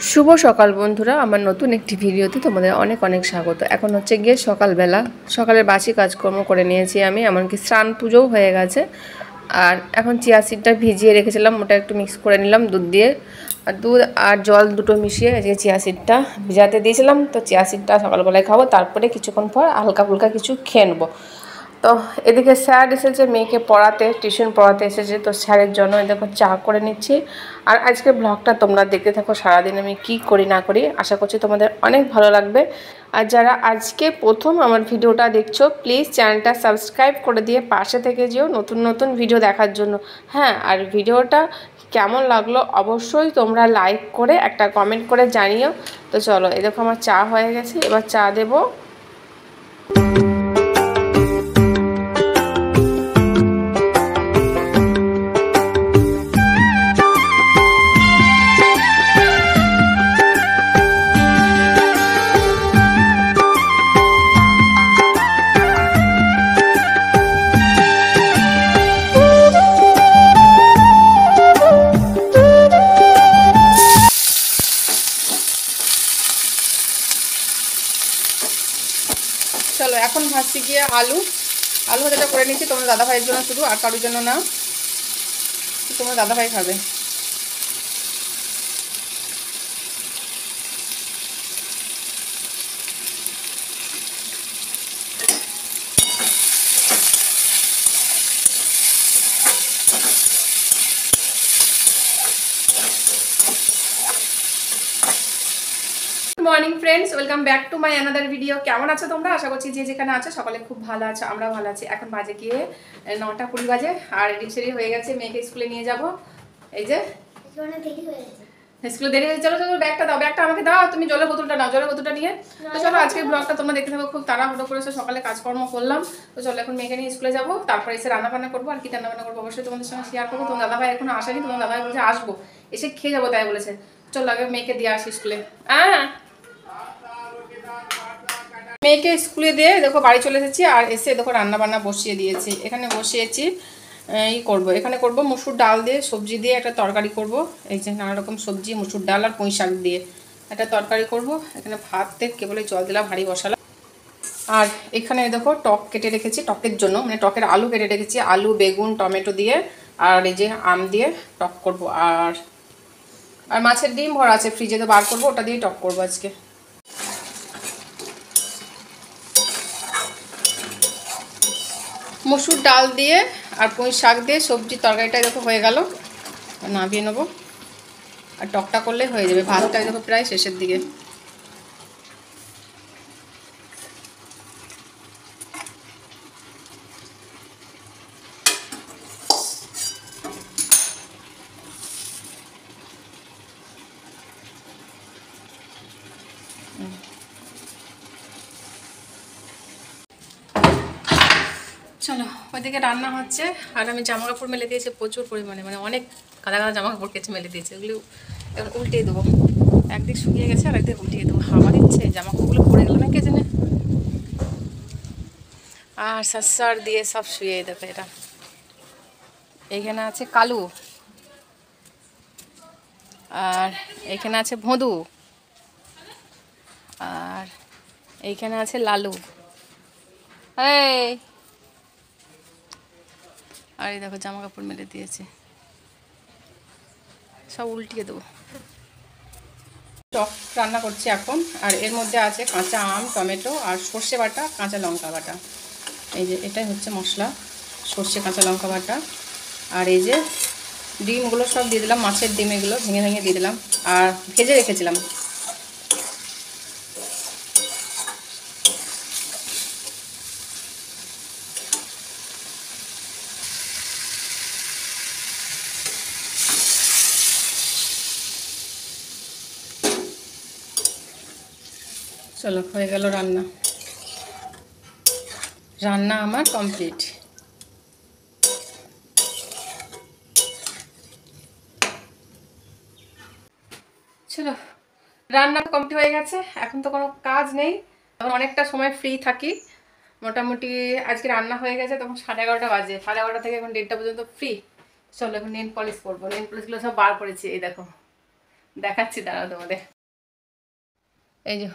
শুভ সকাল বন্ধুরা, আমার নতুন একটি ভিডিওতে তোমাদের অনেক অনেক স্বাগত। এখন হচ্ছে গিয়ে সকালবেলা, সকালের বাসি কাজকর্ম করে নিয়েছি আমি, এমনকি স্নান পুজোও হয়ে গেছে। আর এখন চিয়া সিডটা ভিজিয়ে রেখেছিলাম, ওটা একটু মিক্স করে নিলাম দুধ দিয়ে, আর দুধ আর জল দুটো মিশিয়ে আজকে চিয়া সিডটা ভিজাতে দিয়েছিলাম। তো চিয়া সিডটা সকালবেলায় খাবো, তারপরে কিছুক্ষণ পর হালকা ফুলকা কিছু খেয়ে নেবো। তো এদিকে স্যার এসেছে মেয়েকে পড়াতে, টিউশন পড়াতে এসেছে, তো স্যারের জন্য দেখো চা করে নিচ্ছি। আর আজকে ব্লগটা তোমরা দেখতে থাকো, সারাদিন আমি কি করি না করি, আশা করছি তোমাদের অনেক ভালো লাগবে। আর যারা আজকে প্রথম আমার ভিডিওটা দেখছো, প্লিজ চ্যানেলটা সাবস্ক্রাইব করে দিয়ে পাশে থেকে যেও নতুন নতুন ভিডিও দেখার জন্য। হ্যাঁ, আর ভিডিওটা কেমন লাগলো অবশ্যই তোমরা লাইক করে একটা কমেন্ট করে জানিও। তো চলো, এই দেখো আমার চা হয়ে গেছে, এবার চা দেবো। চলো এখন ভাজছি গিয়ে আলু ভাজাটা করে নিচ্ছি তোমার দাদাভাইয়ের জন্য শুধু, আর কারোর জন্য না, তোমার দাদাভাই খাবে। Morning friends, welcome back to my another video. কেমন আছো তোমরা? আশা করছি যে যেখানে আছো সকলে খুব ভালো আছো, আমরা ভালো আছি। এখন বাজে গিয়ে 9টা 20 বাজে, আর রেডি সেডি হয়ে গেছে, মেয়েকে স্কুলে নিয়ে যাব। এই যে স্কুলে দেরি হয়ে, চলো চলো ব্যাগটা দাও, ব্যাগটা আমাকে দাও, তুমি জলের বোতলটা নাও, জলের বোতলটা নিয়ে। তো চলো আজকের ব্লগটা তোমরা দেখতে থাকো, খুব তাড়াহুড়ো করেছো, সকালে কাজকর্ম করলাম। তো চলো এখন মেয়েকে নিয়ে স্কুলে যাবো, তারপর এসে রান্না বান্না করবো। আর কি রান্না বান্না করবো অবশ্যই তোমাদের সঙ্গে শেয়ার করবো। তোমার দাদাভাই এখনো আসেনি, তোমার দাদাভাই বলেছে আসবো, এসে খেয়ে যাবো তাই বলেছে। চলো আগে মেয়েকে দিয়ে আসি স্কুলে। মেয়েকে স্কুলে দিয়ে দেখো বাড়ি চলে এসেছি, আর এসে দেখো রান্না বান্না বসিয়ে দিয়েছি। এখানে বসিয়েছি করবো, এখানে করব মসুর ডাল দিয়ে সবজি দিয়ে একটা তরকারি করব। এই যে নানা রকম সবজি, মসুর ডাল আর পুঁই শাক দিয়ে একটা তরকারি করব। এখানে ভাততে কেবলই জল দিলাম, হাঁড়ি বসালাম। আর এখানে দেখো টক কেটে রেখেছি, টকের জন্য মানে টকের আলু কেটে রেখেছি, আলু বেগুন টমেটো দিয়ে, আর এই যে আম দিয়ে টক করব। আর মাছের ডিম ভরা আছে ফ্রিজে, তো বার করবো, ওটা দিয়ে টক করবো আজকে। মসুর ডাল দিয়ে আর পুঁই শাক দিয়ে সবজির তরকারিটা দেখো হয়ে গেল, নামিয়ে নেবো। আর টকটা করলে হয়ে যাবে। ভাতটা দেখো প্রায় শেষের দিকে। চলো ওইদিকে রান্না হচ্ছে, আর আমি জামা কাপড় মেলে দিয়েছি প্রচুর পরিমাণে, মানে অনেক কাদা কাদা জামা কাপড় কেচে মেলে দিয়েছি। ওগুলো এখন উল্টিয়ে দেবো, একদিক শুকিয়ে গেছে আর একদিক উল্টিয়ে দেবো। হাওয়া দিচ্ছে, জামা কাপড়গুলো পড়ে গেলো না কে জানে। আর সার দিয়ে সব শুয়ে দেবে। এটা এইখানে আছে কালু, আর এইখানে আছে ভোঁদু, আর এইখানে আছে লালু। এই আর এই দেখো জামা কাপড় মেলে দিয়েছে, সব উল্টিয়ে দেবো। টক রান্না করছি এখন, আর এর মধ্যে আছে কাঁচা আম, টমেটো আর সর্ষে বাটা, কাঁচা লঙ্কা বাটা। এই যে এটাই হচ্ছে মশলা, সর্ষে কাঁচা লঙ্কা বাটা। আর এই যে ডিমগুলো সব দিয়ে দিলাম, মাছের ডিম এগুলো ভেঙে ভেঙে দিয়ে দিলাম, আর ভেজে রেখেছিলাম। চলো হয়ে গেল রান্না, রান্না আমার কমপ্লিট। চলো রান্না কমপ্লিট হয়ে গেছে, এখন তো কোনো কাজ নেই, এখন অনেকটা সময় ফ্রি থাকি। মোটামুটি আজকে রান্না হয়ে গেছে, তখন 11:30 বাজে, 11:30 থেকে এখন 1:30 পর্যন্ত ফ্রি। চলো এখন নেল পলিশ করবো, নেল পলিশগুলো সব বার করেছি। এই দেখো দেখাচ্ছি, দাঁড়াও তোমাদের। এই যে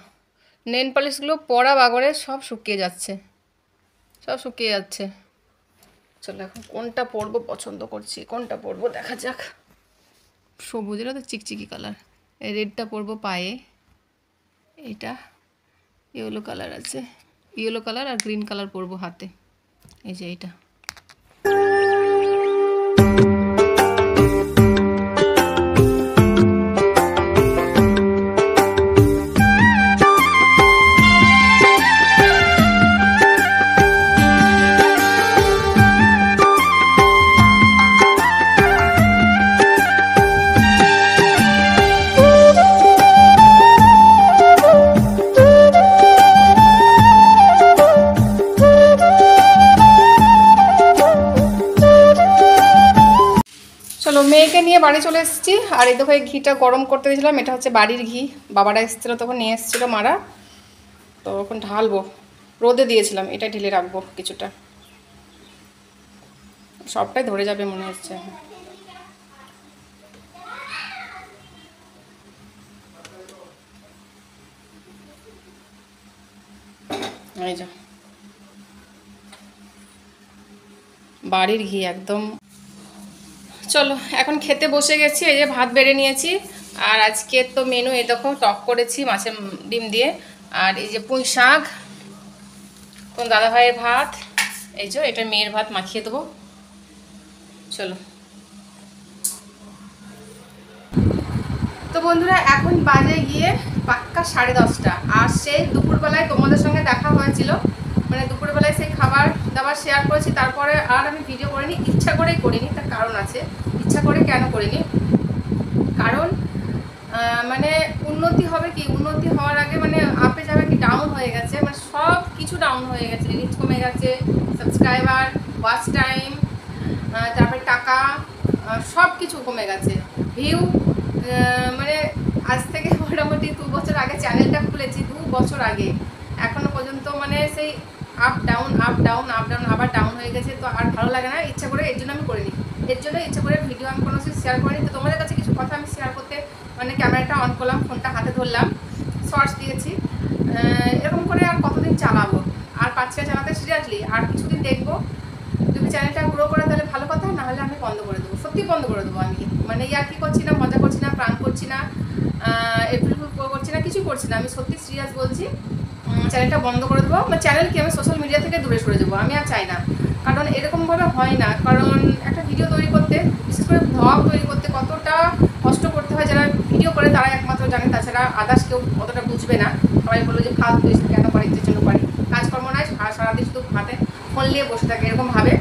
নেল পলিশগুলো পরা বাগরে সব শুকিয়ে যাচ্ছে, সব শুকিয়ে যাচ্ছে। চলো এখন কোনটা পরবো পছন্দ করছি, কোনটা পরবো দেখা যাক। সবুজেরও তো চিকচিকি কালার, এই রেডটা পরবো পায়ে, এটা ইয়েলো কালার আছে, ইয়েলো কালার আর গ্রিন কালার পরবো হাতে, এই যে এইটা। চলো মেয়েকে নিয়ে বাড়ি চলে এসেছি। আর এই দেখো ঘিটা গরম করতে দিয়েছিলাম, এটা হচ্ছে বাড়ির ঘি, বাবারা এসেছিলো তখন নিয়ে এসেছিলো মারা, তো এখন ঢালবো, রোদে দিয়েছিলাম, এটা ঢেলে রাখবো কিছুটা, সবটাই ধরে যাবে মনে হচ্ছে। এই যা বাড়ির ঘি একদম। চলো এখন খেতে বসে গেছি, এই যে ভাত বেড়ে নিয়েছি। আর আজকে তো মেনু এই দেখো, টক করেছি মাছের ডিম দিয়ে, আর এই যে পুঁই শাক, কোন দাদা ভাইয়ের ভাত, এই যে এটা মেয়ের ভাত মাখিয়ে দেবো। চলো তো বন্ধুরা এখন বাজে গিয়ে পাক্কা 10:30, আর সেই দুপুরবেলায় তোমাদের সঙ্গে দেখা হয়েছিল, মানে দুপুরবেলায় সেই খাবার দাবার শেয়ার করেছি, তারপরে আর আমি ভিডিও করিনি, ইচ্ছা করেই করিনি, তার কারণ আছে। ইচ্ছা করে কেন করিনি, কারণ মানে উন্নতি হবে কি, উন্নতি হওয়ার আগে মানে আপে যাবে কি ডাউন হয়ে গেছে, মানে সব কিছু ডাউন হয়ে গেছে, রিচ কমে গেছে, সাবস্ক্রাইবার, ওয়াচ টাইম, তারপরে টাকা, সব কিছু কমে গেছে, ভিউ, মানে আজ থেকে মোটামুটি 2 বছর আগে চ্যানেলটা খুলেছি, 2 বছর আগে, এখনো পর্যন্ত মানে সেই up down up down up down, আবার ডাউন হয়ে গেছে, তো আর ভালো লাগে না, ইচ্ছা করে, এর জন্য আমি করিনি, এর জন্য ইচ্ছা করে ভিডিও আমি কোনো কিছু শেয়ার করিনি। তো তোমাদের কাছে কিছু কথা আমি শেয়ার করতে, মানে ক্যামেরাটা অন করলাম, ফোনটা হাতে ধরলাম, শর্টস দিয়েছি, এরকম করে আর কতদিন চালাবো, আর পাচ্ছি না চালাতে, সিরিয়াসলি আর কিছুদিন দেখবো, যদি চ্যানেলটা গ্রো করে তাহলে ভালো কথা, না হলে আমি বন্ধ করে দেবো, সত্যি বন্ধ করে দেবো আমি, মানে ইয়ার কি করছি না, মজা করছি না, প্রাণ করছি না, এপ্রিল ফুল করছি না, কিছু করছি না, আমি সত্যি সিরিয়াস বলছি, চ্যানেলটা বন্ধ করে দেবো, মানে চ্যানেল কি, আমি সোশ্যাল মিডিয়া থেকে দূরে সরে যাবো, আমি আর চাই না, কারণ এরকমভাবে হয় না, কারণ একটা ভিডিও তৈরি করতে, বিশেষ করে ব্লগ তৈরি করতে কতটা কষ্ট করতে হয়, যারা ভিডিও করে তারা একমাত্র জানে, তাছাড়া আদার্স কেউ অতটা বুঝবে না, সবাই বললো যে ফালতু কেন পারি, যে জন্য পারি, কাজকর্ম নাই, সারাদিন শুধু হাতে ফোন নিয়ে বসে থাকে, এরকম ভাবে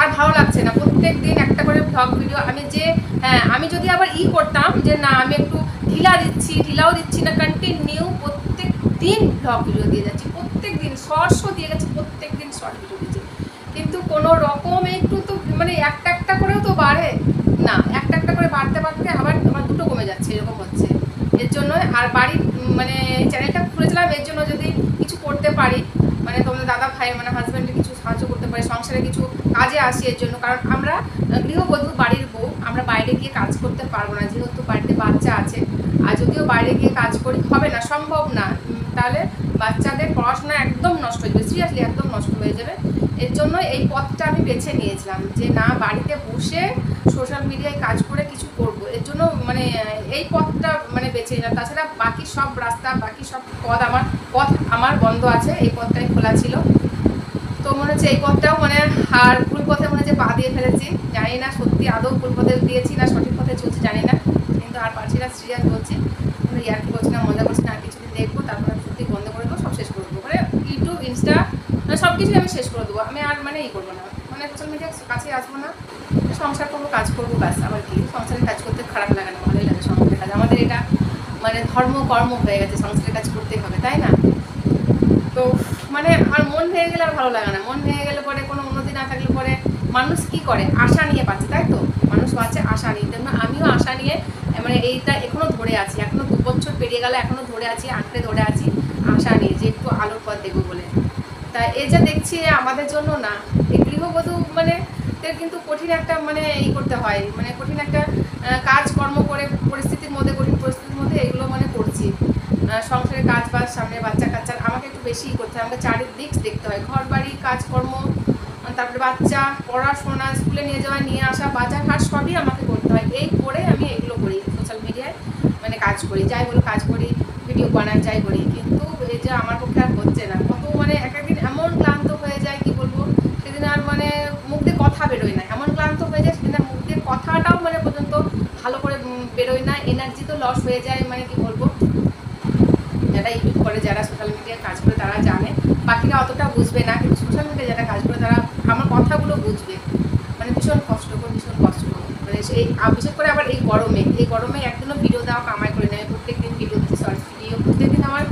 আর ভালো লাগছে না। প্রত্যেক দিন একটা করে ব্লগ ভিডিও, আমি যে হ্যাঁ আমি যদি আবার করতাম যে না আমি একটু ঢিলাও দিচ্ছি না, কন্টিনিউ প্রত্যেক দিন ব্লগ ভিডিও দিয়ে যাচ্ছি, প্রত্যেক দিন শর্টসও দিয়ে গেছি, প্রত্যেক দিন শর্ট ভিডিও দিচ্ছি, কিন্তু কোনো রকম একটু তো মানে একটা করেও তো বাড়ে না, একটা করে বাড়তে আবার আমার দুটো কমে যাচ্ছে, এরকম হচ্ছে। এর জন্য আর বাড়ির মানে চ্যানেলটা খুলেছিলাম এর জন্য, যদি কিছু করতে পারি, মানে তোমাদের দাদা ভাই মানে হাজব্যান্ডের কিছু সাহায্য করতে পারি, সংসারে কিছু কাজে আসি, এর জন্য, কারণ আমরা গৃহবধূ বাড়ির বউ, আমরা বাইরে গিয়ে কাজ করতে পারবো না, যেহেতু বাড়িতে বাচ্চা আছে, আর যদিও বাইরে গিয়ে কাজ করি হবে না, সম্ভব না, তাহলে বাচ্চাদের পড়াশোনা একদম নষ্ট হয়ে যাবে, সিরিয়াসলি একদম নষ্ট হয়ে যাবে। এর জন্য এই পথটা আমি বেছে নিয়েছিলাম, যে না বাড়িতে বসে সোশ্যাল মিডিয়ায় কাজ করে কিছু করব, এর জন্য মানে এই পথটা মানে বেছে নিলাম, তাছাড়া বাকি সব রাস্তা, বাকি সব পথ আমার বন্ধ আছে, এই পথটাই খোলা ছিল, তো মনে হচ্ছে এই পথটাও মানে আর ভুল পথে মনে হচ্ছে পা দিয়ে ফেলেছি, জানি না সত্যি আদৌ ভুল পথে দিয়েছি না সঠিক পথে চলছি জানি না, কিন্তু আর পারছি না, সিরিয়াস বলছি, ইয়ার কি করছি না, মজা করছি না, আর কিছুদিন দেখবো, তারপরে আমি সত্যি বন্ধ করে দেবো, সব শেষ করে দেবো, মানে ইউটিউব, ইনস্টা, মানে সব কিছুই আমি শেষ করে দেবো, আমি আর মানে করবো না, মানে সোশ্যাল মিডিয়ার কাছে আসবো না, সংসার করবো, কাজ করবো, ব্যাস, আবার কি, সংসারের কাজ করতে খারাপ লাগে না, ভালোই লাগে সংসারের কাজ, আমাদের এটা মানে কর্ম হয়ে গেছে, সংসারের কাজ করতেই হবে, তাই না? তো মানে আর মন ভেঙে গেলে আর ভালো লাগে না, মন ভেঙে গেলে পরে কোনো উন্নতি না থাকলে পরে মানুষ কি করে, আশা নিয়ে পাচ্ছে, তাই তো, মানুষ পাচ্ছে আশা নিয়ে, তেমন আমিও আশা নিয়ে মানে এইটা এখনও ধরে আছি, এখনও 2 বছর পেরিয়ে গেলে এখনও ধরে আছি, আঁকড়ে ধরে আছি আশা নিয়ে, যে একটু আলোর পথ দেখবো বলে। তা এই যা দেখছি আমাদের জন্য না, এই গৃহবধূ মানে কিন্তু কঠিন একটা মানে করতে হয়, মানে কঠিন একটা কাজকর্ম করে পরিস্থিতির মধ্যে মধ্যে কঠিন পরিস্থিতির মধ্যে এগুলো মানে করছি। সংসারের কাজ বাজ, সামনে বাচ্চা কাচ্চা, আমাকে একটু বেশিই করতে হয়, আমাকে চারিদিক দেখতে হয়, ঘর বাড়ি কাজকর্ম, তারপরে বাচ্চা পড়াশোনা, স্কুলে নিয়ে যাওয়া নিয়ে আসা, বাজার হাট সবই আমাকে করতে হয়। এই করে আমি এগুলো করি, সোশ্যাল মিডিয়ায় মানে কাজ করি, যাই বলো কাজ করি, ভিডিও বানাই, যাই করি। কিন্তু এই যে আমার পক্ষে আর হচ্ছে না, কত মানে এক একদিন এমন ক্লান্ত হয়ে যায় কি বলবো, সেদিন আর মানে মুখ দিয়ে কথা বেরোয় না, এমন ক্লান্ত হয়ে যায় সেদিন আর মুখ দিয়ে কথাটাও মানে পর্যন্ত ভালো করে বেরোয় না, এনার্জি তো লস হয়ে যায়, মানে কি বলবো। যারা ইউটিউব করে, যারা সোশ্যাল মিডিয়ায় কাজ করে তারা জানে, বাকিরা অতটা বুঝবে না, কিন্তু সোশ্যাল মিডিয়ায় যারা কাজ করে তারা আমার কথাগুলো বুঝবে। মানে ভীষণ কষ্টকর, ভীষণ কষ্টকর, মানে সেই বিশেষ করে আবার এই গরমে একদিনও ভিডিও দেওয়া কামাই করে নেয়। প্রত্যেক দিন ভিডিও দিচ্ছি, শর্ট ভিডিও, প্রত্যেকদিন আমার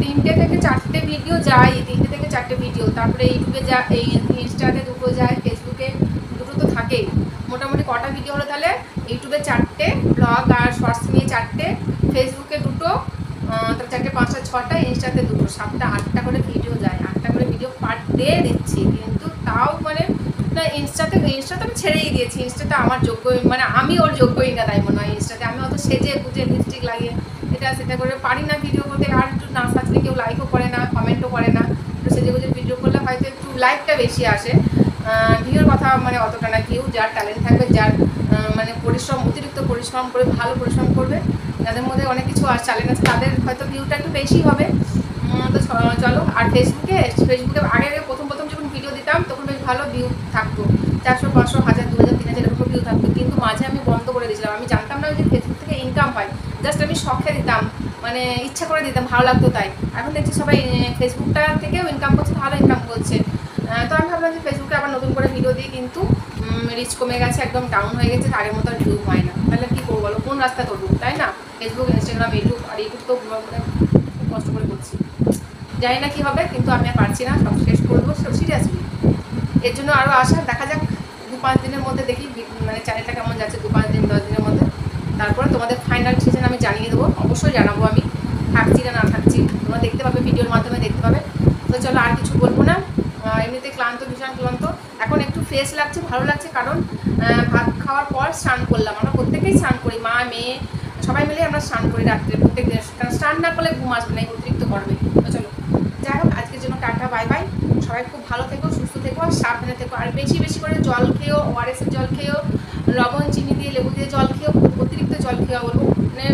3টে থেকে 4টে ভিডিও যায়, 3টে থেকে 4টে ভিডিও, তারপরে ইউটিউবে যা, এই ইনস্টাতে 2টো যায়, ফেসবুকে 2টো তো থাকেই। মোটামুটি কটা ভিডিও হলো তাহলে, ইউটিউবে 4টে, ব্লগ আর শর্টস নিয়ে 4টে, ফেসবুকে 2টো, তার 4টে 5টা 6টা, ইনস্টাতে 2টো, 7টা 8টা করে ভিডিও যায়, 8টা করে ভিডিও পার ডে দিচ্ছি। কিন্তু তাও মানে না, ইনস্টাতে আমি ছেড়েই দিয়েছি। ইনস্টাতে আমার যোগ্য, মানে আমি ওর যোগ্যই না তাই মনে হয়। ইনস্টাতে আমি অত সেজে গুজে লিপস্টিক লাগিয়ে এটা সেটা করে পারি না ভিডিও করতে। আর একটু না সাজলে কেউ লাইকও করে না, কমেন্টও করে না। একটু সেজে গুজে ভিডিও করলে হয়তো একটু লাইকটা বেশি আসে, ভিডিওর কথা মানে অতটা না। কেউ যার ট্যালেন্ট থাকবে, যার মানে পরিশ্রম, অতিরিক্ত পরিশ্রম করে, ভালো পরিশ্রম করবে, যাদের মধ্যে অনেক কিছু আর চ্যালেঞ্জ আছে, তাদের হয়তো ভিউটা একটু বেশি হবে। তো চলো। আর ফেসবুকে আগে প্রথম যখন ভিডিও দিতাম তখন বেশ ভালো ভিউ থাকতো, 400 500 1000 2000 3000 এরকম ভিউ থাকতো। কিন্তু মাঝে আমি বন্ধ করে দিয়েছিলাম, আমি জানতাম না যে ফেসবুক থেকে ইনকাম হয়, জাস্ট আমি শখে দিতাম, মানে ইচ্ছা করে দিতাম, ভালো লাগতো তাই। এখন দেখছি সবাই ফেসবুকটা থেকেও ইনকাম করছে, ভালো ইনকাম করছে। তো আমি ভাবলাম যে ফেসবুকে আবার নতুন করে ভিডিও দিই, কিন্তু রিচ কমে গেছে, একদম ডাউন হয়ে গেছে, আগের মতো আর ভিউ হয় না। তাহলে কী করবো বলো, কোন রাস্তা করবো, তাই না? ফেসবুক, ইনস্টাগ্রাম, ইউটিউব, আর ইউটিউব তো মানে খুব কষ্ট করে করছি, জানি না কী হবে, কিন্তু আমি আর পারছি না, সব শেষ করবো সিরিয়াসলি। এর জন্য আরও আশা, দেখা যাক 2-5 দিনের মধ্যে দেখি মানে চ্যানেলটা কেমন যাচ্ছে, 2-5 দিন 10 দিনের মধ্যে। তারপরে তোমাদের ফাইনাল ডিসিশন আমি জানিয়ে দেবো, অবশ্যই জানাবো আমি থাকছি না থাকছি, তোমরা দেখতে পাবে, ভিডিওর মাধ্যমে দেখতে পাবে। তো চলো, আর কিছু বলবো না। এমনিতে ক্লান্ত, ভীষণ ক্লান্ত। এখন একটু ফ্রেশ লাগছে, ভালো লাগছে, কারণ ভাত খাওয়ার পর স্নান করলাম। আমরা প্রত্যেকেই স্নান করি, মা মেয়ে সবাই মিলে আমরা স্নান করি রাত্রে প্রত্যেক দিন, কারণ স্নান না করলে ঘুম আসবে না, অতিরিক্ত গরমে। তো চলো, যাই হোক, আজকের জন্য টাটা, বাই বাই। সবাই খুব ভালো থেকো, সুস্থ থেকো, আর সাবধানে থেকো। আর বেশি বেশি করে জল খেও, ওআরএস এর জল খেও, লবণ চিনি দিয়ে লেবু দিয়ে জল খেও, অতিরিক্ত জল খেও বলবো, মানে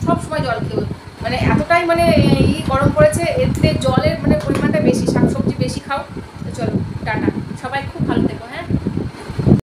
সবসময় জল খেও। মানে এতটাই মানে গরম পড়েছে, এতে জলের মানে পরিমাণটা বেশি, শাকসবজি বেশি খাও। তো চলো, টাটা, সবাই খুব ভালো থেকো, হ্যাঁ।